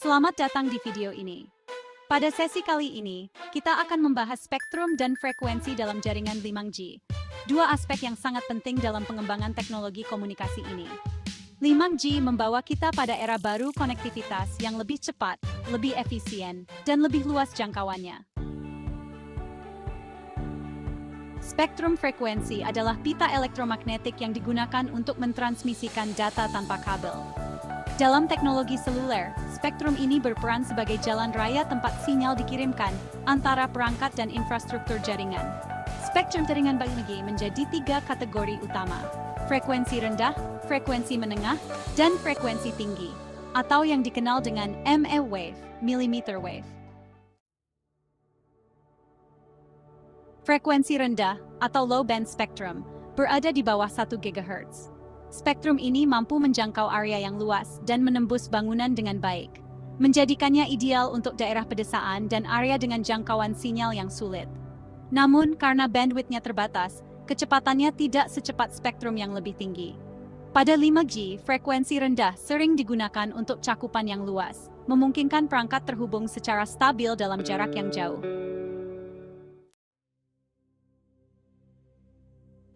Selamat datang di video ini. Pada sesi kali ini, kita akan membahas spektrum dan frekuensi dalam jaringan 5G. Dua aspek yang sangat penting dalam pengembangan teknologi komunikasi ini. 5G membawa kita pada era baru konektivitas yang lebih cepat, lebih efisien, dan lebih luas jangkauannya. Spektrum frekuensi adalah pita elektromagnetik yang digunakan untuk mentransmisikan data tanpa kabel. Dalam teknologi seluler, spektrum ini berperan sebagai jalan raya tempat sinyal dikirimkan antara perangkat dan infrastruktur jaringan. Spektrum jaringan 5G menjadi 3 kategori utama: frekuensi rendah, frekuensi menengah, dan frekuensi tinggi, atau yang dikenal dengan ME wave, millimeter wave. Frekuensi rendah, atau low band spectrum, berada di bawah 1 GHz. Spektrum ini mampu menjangkau area yang luas dan menembus bangunan dengan baik, menjadikannya ideal untuk daerah pedesaan dan area dengan jangkauan sinyal yang sulit. Namun, karena bandwidth-nya terbatas, kecepatannya tidak secepat spektrum yang lebih tinggi. Pada 5G, frekuensi rendah sering digunakan untuk cakupan yang luas, memungkinkan perangkat terhubung secara stabil dalam jarak yang jauh.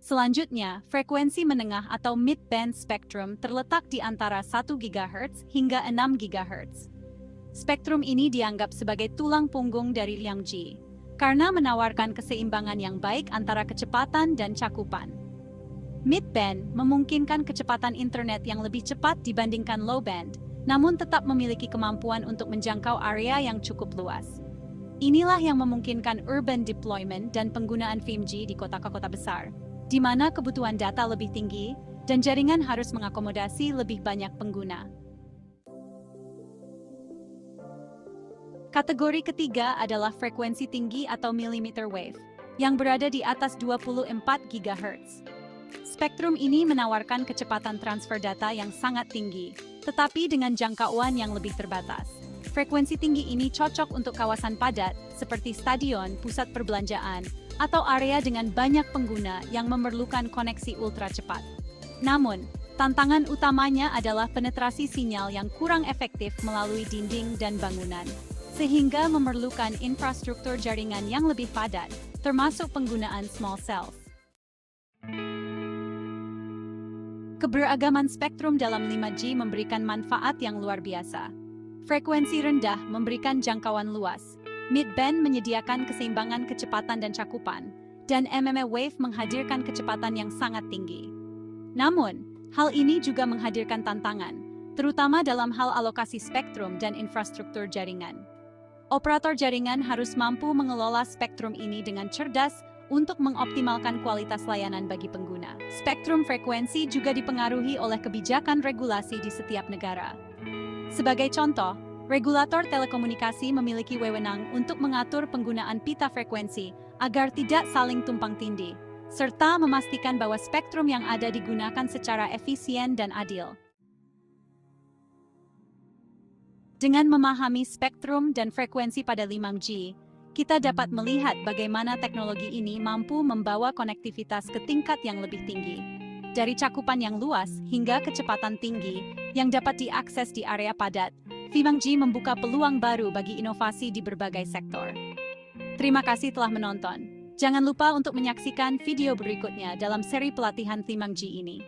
Selanjutnya, frekuensi menengah atau mid-band spectrum terletak di antara 1 GHz hingga 6 GHz. Spektrum ini dianggap sebagai tulang punggung dari 5G, karena menawarkan keseimbangan yang baik antara kecepatan dan cakupan. Mid-band memungkinkan kecepatan internet yang lebih cepat dibandingkan low-band, namun tetap memiliki kemampuan untuk menjangkau area yang cukup luas. Inilah yang memungkinkan urban deployment dan penggunaan 5G di kota-kota besar, di mana kebutuhan data lebih tinggi dan jaringan harus mengakomodasi lebih banyak pengguna. Kategori ketiga adalah frekuensi tinggi atau millimeter wave, yang berada di atas 24 GHz. Spektrum ini menawarkan kecepatan transfer data yang sangat tinggi, tetapi dengan jangkauan yang lebih terbatas. Frekuensi tinggi ini cocok untuk kawasan padat, seperti stadion, pusat perbelanjaan, atau area dengan banyak pengguna yang memerlukan koneksi ultra cepat. Namun, tantangan utamanya adalah penetrasi sinyal yang kurang efektif melalui dinding dan bangunan, sehingga memerlukan infrastruktur jaringan yang lebih padat, termasuk penggunaan small cells. Keberagaman spektrum dalam 5G memberikan manfaat yang luar biasa. Frekuensi rendah memberikan jangkauan luas, mid-band menyediakan keseimbangan kecepatan dan cakupan, dan mmWave wave menghadirkan kecepatan yang sangat tinggi. Namun, hal ini juga menghadirkan tantangan, terutama dalam hal alokasi spektrum dan infrastruktur jaringan. Operator jaringan harus mampu mengelola spektrum ini dengan cerdas untuk mengoptimalkan kualitas layanan bagi pengguna. Spektrum frekuensi juga dipengaruhi oleh kebijakan regulasi di setiap negara. Sebagai contoh, regulator telekomunikasi memiliki wewenang untuk mengatur penggunaan pita frekuensi agar tidak saling tumpang tindih, serta memastikan bahwa spektrum yang ada digunakan secara efisien dan adil. Dengan memahami spektrum dan frekuensi pada 5G, kita dapat melihat bagaimana teknologi ini mampu membawa konektivitas ke tingkat yang lebih tinggi, dari cakupan yang luas hingga kecepatan tinggi yang dapat diakses di area padat. 5G membuka peluang baru bagi inovasi di berbagai sektor. Terima kasih telah menonton. Jangan lupa untuk menyaksikan video berikutnya dalam seri pelatihan 5G ini.